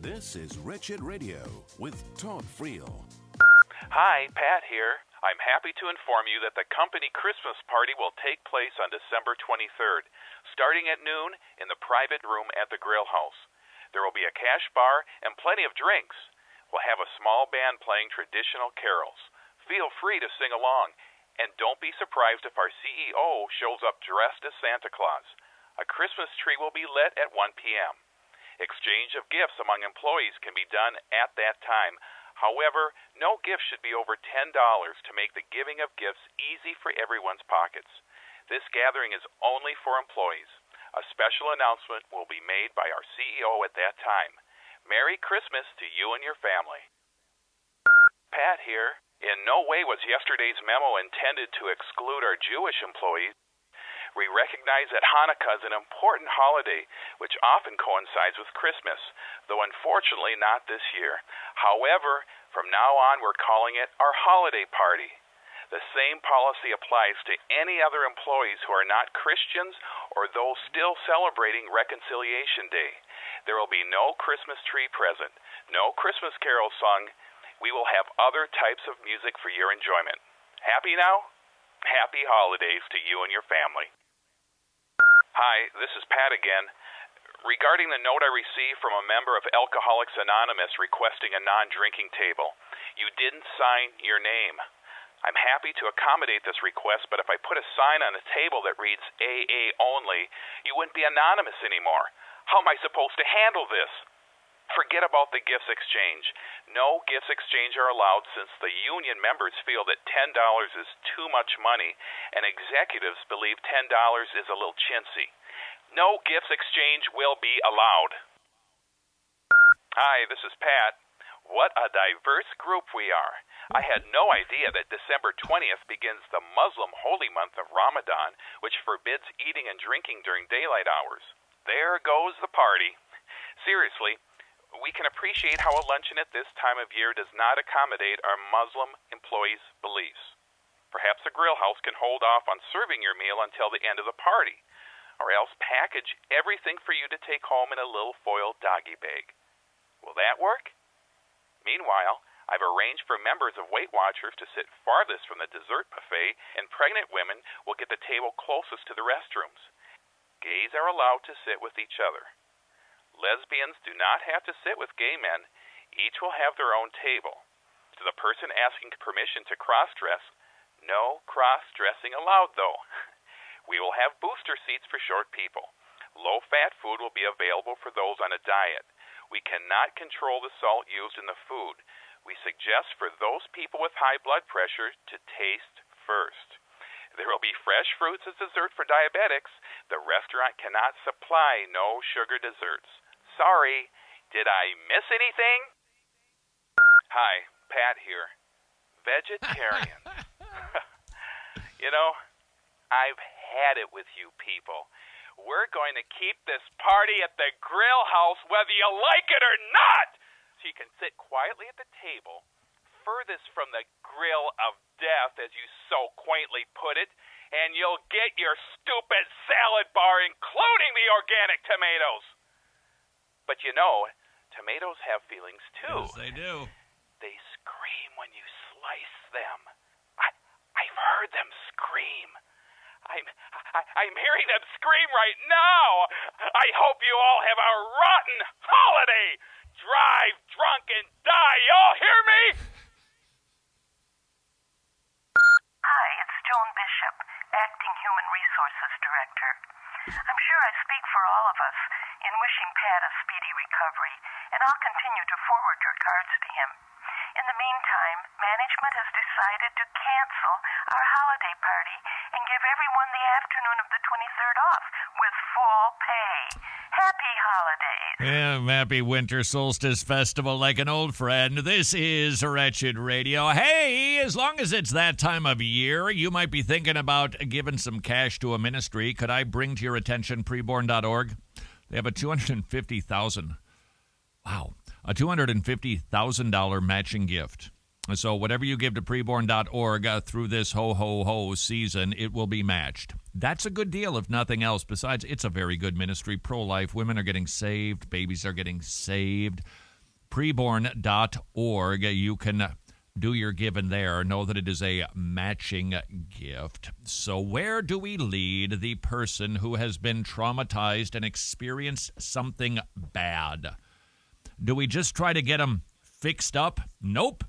This is Wretched Radio with Todd Friel. Hi, Pat here. I'm happy to inform you that the company Christmas party will take place on December 23rd, starting at noon in the private room at the Grill House. There will be a cash bar and plenty of drinks. We'll have a small band playing traditional carols. Feel free to sing along, and don't be surprised if our CEO shows up dressed as Santa Claus. A Christmas tree will be lit at 1 p.m. Exchange of gifts among employees can be done at that time. However, no gift should be over $10 to make the giving of gifts easy for everyone's pockets. This gathering is only for employees. A special announcement will be made by our CEO at that time. Merry Christmas to you and your family. Pat here. In no way was yesterday's memo intended to exclude our Jewish employees. We recognize that Hanukkah is an important holiday, which often coincides with Christmas, though unfortunately not this year. However, from now on we're calling it our holiday party. The same policy applies to any other employees who are not Christians or those still celebrating Reconciliation Day. There will be no Christmas tree present, no Christmas carol sung. We will have other types of music for your enjoyment. Happy now? Happy holidays to you and your family. Hi, this is Pat again. Regarding the note I received from a member of Alcoholics Anonymous requesting a non-drinking table, you didn't sign your name. I'm happy to accommodate this request, but if I put a sign on a table that reads AA only, you wouldn't be anonymous anymore. How am I supposed to handle this? Forget about the gifts exchange. No gifts exchange are allowed since the union members feel that $10 is too much money and executives believe $10 is a little chintzy. No gifts exchange will be allowed. Hi, this is Pat. What a diverse group we are. I had no idea that December 20th begins the Muslim holy month of Ramadan, which forbids eating and drinking during daylight hours. There goes the party. Seriously, we can appreciate how a luncheon at this time of year does not accommodate our Muslim employees' beliefs. Perhaps the grill house can hold off on serving your meal until the end of the party, or else package everything for you to take home in a little foil doggy bag. Will that work? Meanwhile, I've arranged for members of Weight Watchers to sit farthest from the dessert buffet, and pregnant women will get the table closest to the restrooms. Gays are allowed to sit with each other. Lesbians do not have to sit with gay men. Each will have their own table. To the person asking permission to cross-dress, no cross-dressing allowed, though. We will have booster seats for short people. Low-fat food will be available for those on a diet. We cannot control the salt used in the food. We suggest for those people with high blood pressure to taste first. There will be fresh fruits as dessert for diabetics. The restaurant cannot supply no sugar desserts. Sorry, did I miss anything? Hi, Pat here. Vegetarian. You know, I've had it with you people. We're going to keep this party at the grill house whether you like it or not, so you can sit quietly at the table, furthest from the grill of death, as you so quaintly put it, and you'll get your stupid salad bar, including the organic tomatoes. But you know, tomatoes have feelings too. Yes, they do. They scream when you slice them. I've heard them scream. I'm hearing them scream right now. I hope you all have a rotten holiday. Drive drunk and die. Y'all hear me? Hi, it's Joan Bishop, Acting Human Resources Director. I'm sure I speak for all of us in wishing Pat a speedy recovery, and I'll continue to forward your cards to him. In the meantime, management has decided to cancel our holiday party and give everyone the afternoon of the 23rd off with full pay. Happy holidays. Yeah, happy winter solstice festival like an old friend. This is Wretched Radio. Hey, as long as it's that time of year, you might be thinking about giving some cash to a ministry. Could I bring to your attention preborn.org? They have a $250,000 matching gift. So whatever you give to preborn.org through this ho-ho-ho season, it will be matched. That's a good deal, if nothing else. Besides, it's a very good ministry. Pro-life, women are getting saved, babies are getting saved. preborn.org. You can do your giving there. Know that it is a matching gift. So where do we lead the person who has been traumatized and experienced something bad? Do we just try to get them fixed up? Nope.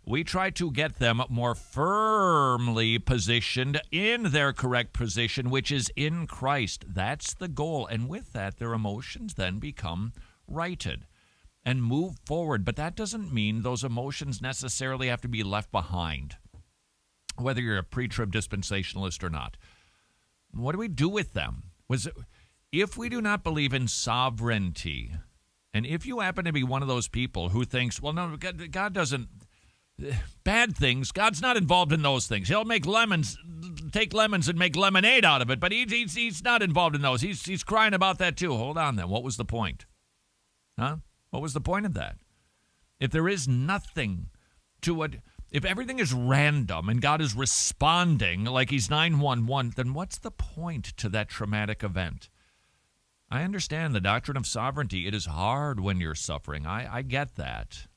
We try to get them more firmly positioned in their correct position, which is in Christ. That's the goal. And with that, their emotions then become righted and move forward. But that doesn't mean those emotions necessarily have to be left behind, whether you're a pre-trib dispensationalist or not. What do we do with them? If we do not believe in sovereignty, and if you happen to be one of those people who thinks, well, no, God doesn't, bad things, God's not involved in those things. He'll take lemons and make lemonade out of it, but he's not involved in those. He's crying about that too. Hold on then. What was the point? Huh? What was the point of that? If there is nothing to it, if everything is random and God is responding like he's 911, then what's the point to that traumatic event? I understand the doctrine of sovereignty. It is hard when you're suffering. I get that.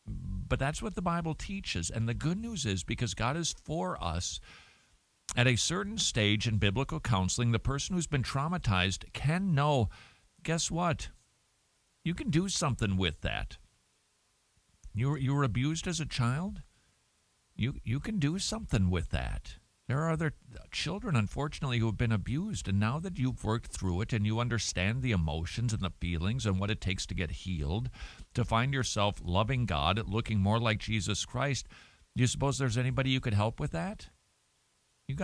But that's what the Bible teaches. And the good news is, because God is for us, at a certain stage in biblical counseling, the person who's been traumatized can know, guess what? You can do something with that. You were abused as a child? You can do something with that. There are other children, unfortunately, who have been abused, and now that you've worked through it and you understand the emotions and the feelings and what it takes to get healed, to find yourself loving God, looking more like Jesus Christ, do you suppose there's anybody you could help with that? You've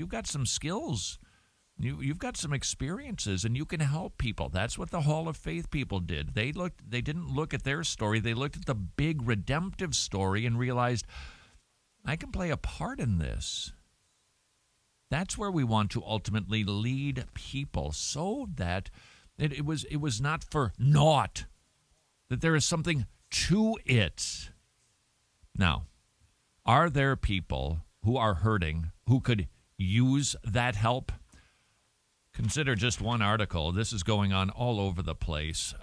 got some skills. You've got some experiences, and you can help people. That's what the Hall of Faith people did. They didn't look at their story. They looked at the big redemptive story and realized, I can play a part in this. That's where we want to ultimately lead people, so that it was not for naught, that there is something to it. Now, are there people who are hurting who could use that help? Consider just one article. This is going on all over the place.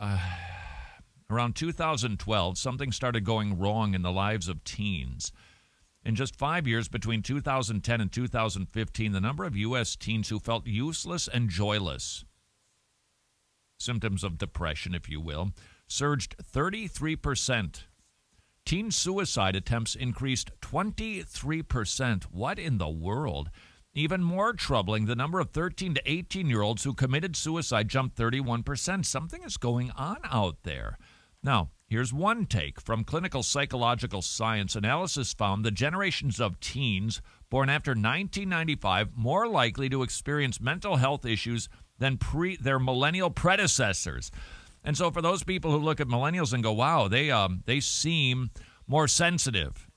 Around 2012, something started going wrong in the lives of teens. In just 5 years, between 2010 and 2015, the number of U.S. teens who felt useless and joyless, symptoms of depression, if you will, surged 33%. Teen suicide attempts increased 23%. What in the world? Even more troubling, the number of 13 to 18-year-olds who committed suicide jumped 31%. Something is going on out there. Now, here's one take from clinical psychological science. Analysis found the generations of teens born after 1995 more likely to experience mental health issues than their millennial predecessors. And so for those people who look at millennials and go, wow, they seem more sensitive,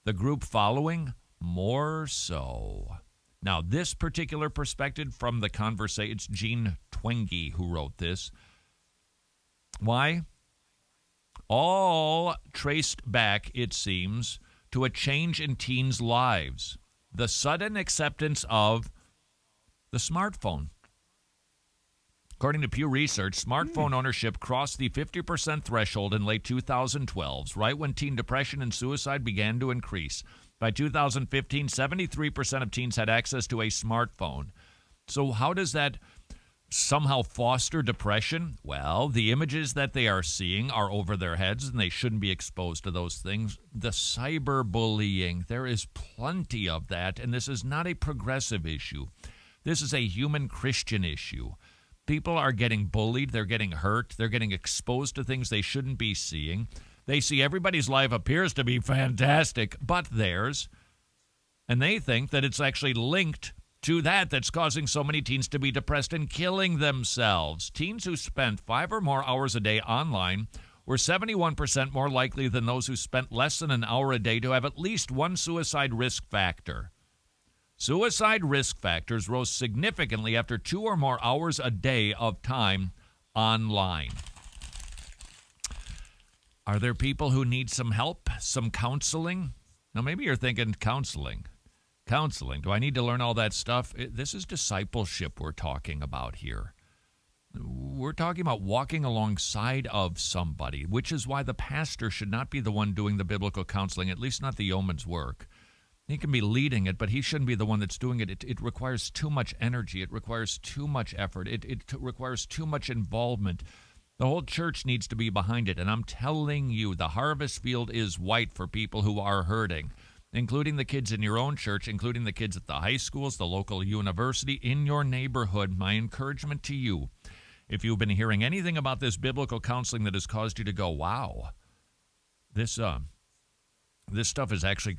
the group following, more so. Now, this particular perspective from the conversation, it's Gene Twenge who wrote this. Why? All traced back, it seems, to a change in teens' lives. The sudden acceptance of the smartphone. According to Pew Research, smartphone ownership crossed the 50% threshold in late 2012, right when teen depression and suicide began to increase. By 2015, 73% of teens had access to a smartphone. So how does that somehow foster depression? Well, the images that they are seeing are over their heads, and they shouldn't be exposed to those things. The cyberbullying, there is plenty of that, and this is not a progressive issue. This is a human Christian issue. People are getting bullied, they're getting hurt, they're getting exposed to things they shouldn't be seeing. They see everybody's life appears to be fantastic, but theirs, and they think that it's actually linked to that's causing so many teens to be depressed and killing themselves. Teens who spent 5 or more hours a day online were 71% more likely than those who spent less than an hour a day to have at least one suicide risk factor. Suicide risk factors rose significantly after 2 or more hours a day of time online. Are there people who need some help, some counseling? Now, maybe you're thinking counseling. Counseling. Do I need to learn all that stuff? This is discipleship we're talking about here. We're talking about walking alongside of somebody, which is why the pastor should not be the one doing the biblical counseling, at least not the yeoman's work. He can be leading it, but he shouldn't be the one that's doing it. It requires too much energy. It requires too much effort. It requires too much involvement. The whole church needs to be behind it. And I'm telling you, the harvest field is white for people who are hurting, including the kids in your own church, including the kids at the high schools, the local university, in your neighborhood. My encouragement to you, if you've been hearing anything about this biblical counseling that has caused you to go, wow, this stuff is actually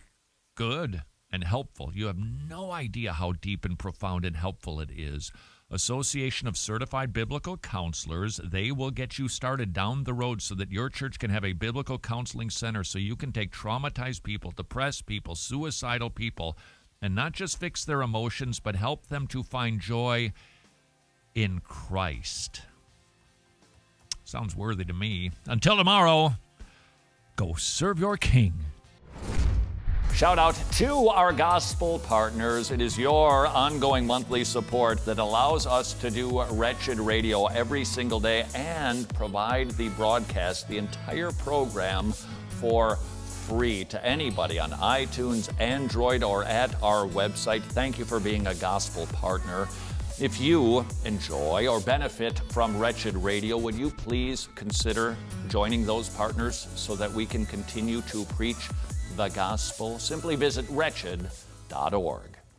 good and helpful. You have no idea how deep and profound and helpful it is. Association of Certified Biblical Counselors, they will get you started down the road so that your church can have a biblical counseling center so you can take traumatized people, depressed people, suicidal people, and not just fix their emotions, but help them to find joy in Christ. Sounds worthy to me. Until tomorrow, go serve your King. Shout out to our gospel partners. It is your ongoing monthly support that allows us to do Wretched Radio every single day and provide the broadcast, the entire program, for free to anybody on iTunes, Android, or at our website. Thank you for being a gospel partner. If you enjoy or benefit from Wretched Radio, would you please consider joining those partners so that we can continue to preach the gospel? Simply visit wretched.org.